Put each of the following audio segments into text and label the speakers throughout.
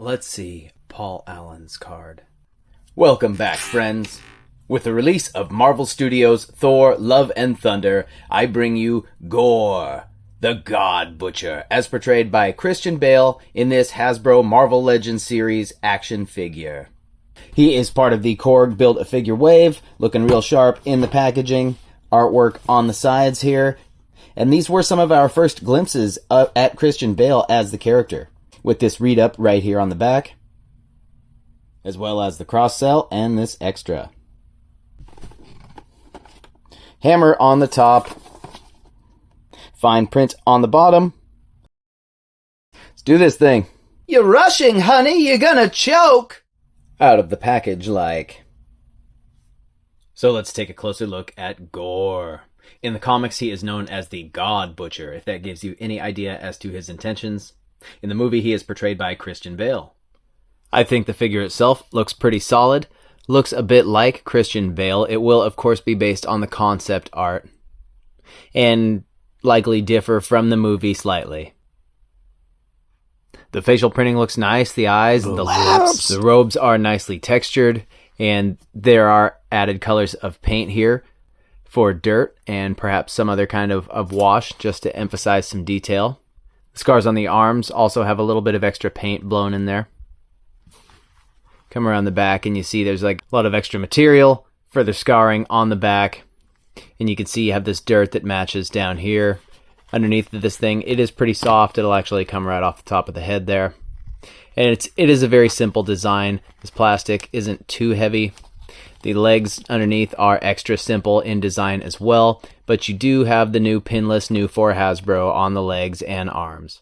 Speaker 1: Let's see Paul Allen's card. Welcome back, friends. With the release of Marvel Studios' Thor, Love and Thunder, I bring you Gorr, the God Butcher, as portrayed by Christian Bale in this Hasbro Marvel Legends series action figure. He is part of the Korg Build-A-Figure wave, looking real sharp in the packaging, artwork on the sides here, and these were some of our first glimpses at Christian Bale as the character, with this read-up right here on the back, as well as the cross-sell and this extra. Hammer on the top. Fine print on the bottom. Let's do this thing. You're rushing, honey. You're gonna choke. Out of the package like. So let's take a closer look at Gorr. In the comics, he is known as the God Butcher, if that gives you any idea as to his intentions. In the movie, he is portrayed by Christian Bale. I think the figure itself looks pretty solid. Looks a bit like Christian Bale. It will, of course, be based on the concept art and likely differ from the movie slightly. The facial printing looks nice, the eyes, the lips. The robes are nicely textured, and there are added colors of paint here for dirt and perhaps some other kind of wash just to emphasize some detail. The scars on the arms also have a little bit of extra paint blown in there. Come around the back and you see there's like a lot of extra material, further scarring on the back. And you can see you have this dirt that matches down here. Underneath this thing, it is pretty soft. It'll actually come right off the top of the head there. And it is a very simple design. This plastic isn't too heavy. The legs underneath are extra simple in design as well. But you do have the new pinless new for Hasbro on the legs and arms.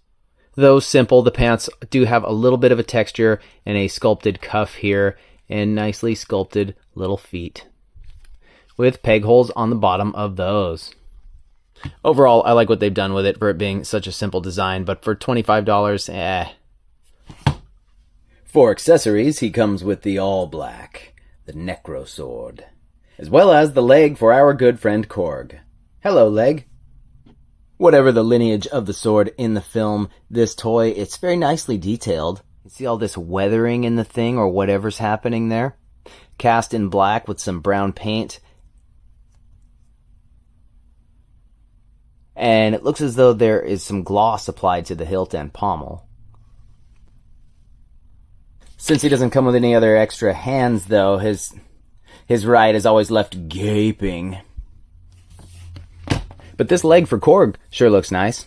Speaker 1: Though simple, the pants do have a little bit of a texture and a sculpted cuff here and nicely sculpted little feet with peg holes on the bottom of those. Overall, I like what they've done with it for it being such a simple design, but for $25, For accessories, he comes with the all black, the Necro Sword, as well as the leg for our good friend Korg. Hello, leg. Whatever the lineage of the sword in the film, this toy, it's very nicely detailed. You see all this weathering in the thing or whatever's happening there. Cast in black with some brown paint. And it looks as though there is some gloss applied to the hilt and pommel. Since he doesn't come with any other extra hands, though, his right is always left gaping. But this leg for Korg sure looks nice.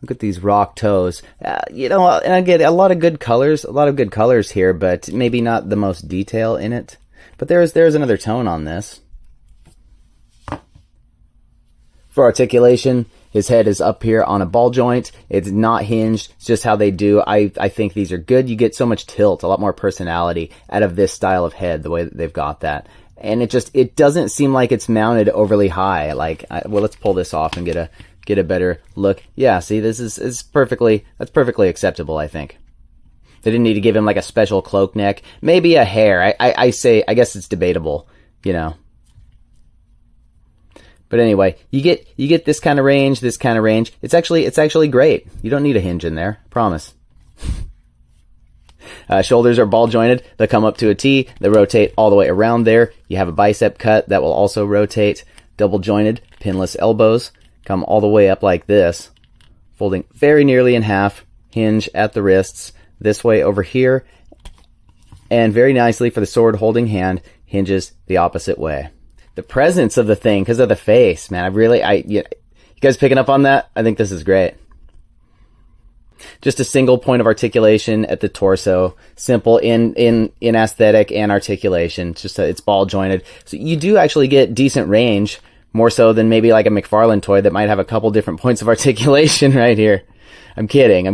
Speaker 1: Look at these rock toes. And I get a lot of good colors here, but maybe not the most detail in it. But there's another tone on this. For articulation, his head is up here on a ball joint. It's not hinged. It's just how they do. I think these are good. You get so much tilt, a lot more personality out of this style of head, the way that they've got that. And it doesn't seem like it's mounted overly high. Let's pull this off and get a better look. Yeah, see, that's perfectly acceptable, I think. They didn't need to give him like a special cloak neck. Maybe a hair. I guess it's debatable, But anyway, you get this kind of range, It's actually great. You don't need a hinge in there, I promise. Shoulders are ball jointed. They'll come up to a T. They rotate all the way around there. You have a bicep cut that will also rotate. Double jointed, pinless elbows come all the way up like this, folding very nearly in half. Hinge at the wrists. This way over here, and very nicely for the sword holding hand, hinges the opposite way. The presence of the thing because of the face, man. You guys picking up on that? I think this is great. Just a single point of articulation at the torso. Simple in aesthetic and articulation. It's ball jointed. So you do actually get decent range, more so than maybe like a McFarlane toy that might have a couple different points of articulation right here. I'm kidding.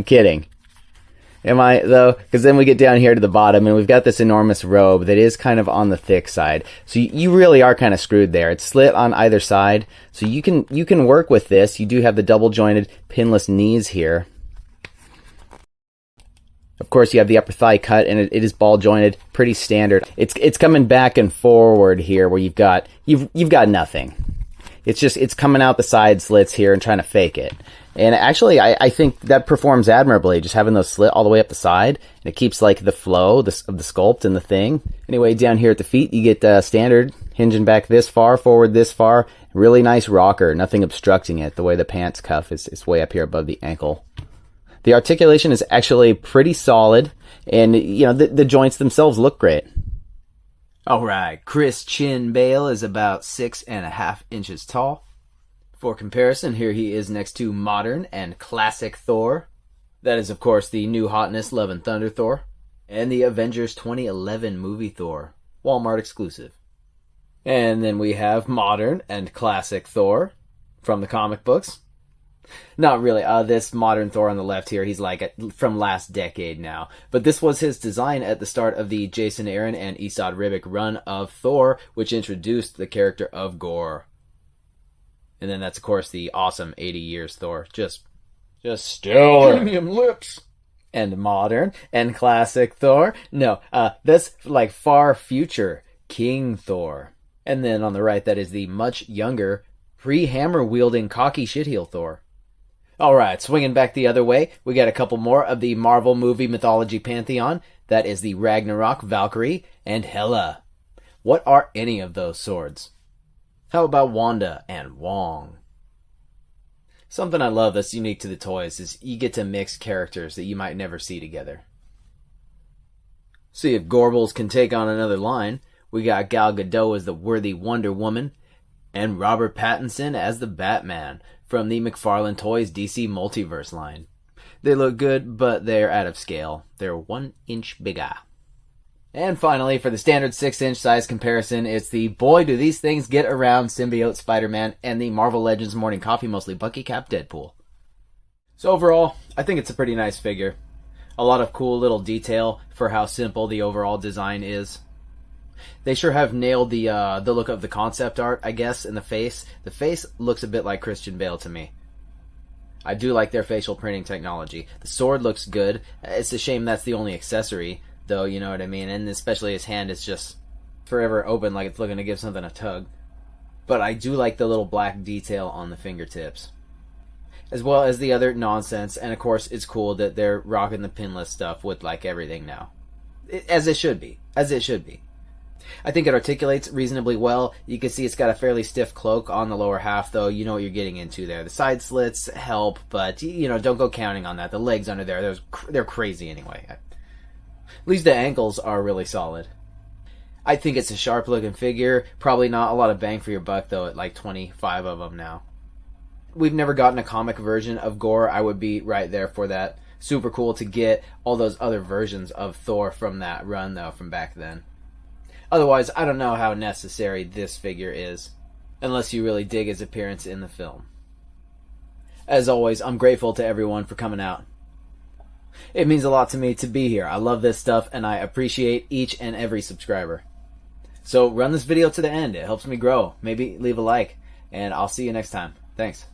Speaker 1: Am I, though? Because then we get down here to the bottom, and we've got this enormous robe that is kind of on the thick side. So you really are kind of screwed there. It's slit on either side. So you can work with this. You do have the double jointed pinless knees here. Of course, you have the upper thigh cut, and it is ball jointed, pretty standard. It's coming back and forward here, where you've got nothing. It's coming out the side slits here and trying to fake it. And actually, I think that performs admirably, just having those slit all the way up the side. And it keeps, like, the flow of the sculpt and the thing. Anyway, down here at the feet, you get standard, hinging back this far, forward this far. Really nice rocker, nothing obstructing it. The way the pants cuff is way up here above the ankle. The articulation is actually pretty solid. And, you know, the joints themselves look great. Alright, Christian Bale is about 6.5 inches tall. For comparison, here he is next to modern and classic Thor. That is, of course, the new hotness Love and Thunder Thor. And the Avengers 2011 movie Thor. Walmart exclusive. And then we have modern and classic Thor from the comic books. Not really. This modern Thor on the left here, he's like from last decade now. But this was his design at the start of the Jason Aaron and Esad Ribic run of Thor, which introduced the character of Gorr. And then that's, of course, the awesome 80 Years Thor. Just stellar. Premium lips. And modern and classic Thor. No, that's like far future King Thor. And then on the right, that is the much younger, pre-hammer wielding cocky shitheel Thor. Alright, swinging back the other way, we got a couple more of the Marvel movie mythology pantheon. That is the Ragnarok, Valkyrie, and Hela. What are any of those swords? How about Wanda and Wong? Something I love that's unique to the toys is you get to mix characters that you might never see together. See if Gorbals can take on another line. We got Gal Gadot as the worthy Wonder Woman, and Robert Pattinson as the Batman from the McFarlane Toys DC Multiverse line. They look good, but they're out of scale. They're 1 inch bigger. And finally, for the standard 6-inch size comparison, it's the boy do these things get around symbiote Spider-Man and the Marvel Legends Morning Coffee mostly Bucky Cap Deadpool. So overall, I think it's a pretty nice figure. A lot of cool little detail for how simple the overall design is. They sure have nailed the look of the concept art, I guess, in the face. The face looks a bit like Christian Bale to me. I do like their facial printing technology. The sword looks good. It's a shame that's the only accessory, though, you know what I mean? And especially his hand is just forever open like it's looking to give something a tug. But I do like the little black detail on the fingertips. As well as the other nonsense, and of course it's cool that they're rocking the pinless stuff with like everything now. As it should be. As it should be. I think it articulates reasonably well. You can see it's got a fairly stiff cloak on the lower half, though. You know what you're getting into there. The side slits help, but, you know, don't go counting on that. The legs under there, they're crazy anyway. At least the ankles are really solid. I think it's a sharp-looking figure. Probably not a lot of bang for your buck, though, at like 25 of them now. We've never gotten a comic version of Gorr. I would be right there for that. Super cool to get all those other versions of Thor from that run, though, from back then. Otherwise, I don't know how necessary this figure is, unless you really dig his appearance in the film. As always, I'm grateful to everyone for coming out. It means a lot to me to be here. I love this stuff, and I appreciate each and every subscriber. So run this video to the end. It helps me grow. Maybe leave a like, and I'll see you next time. Thanks.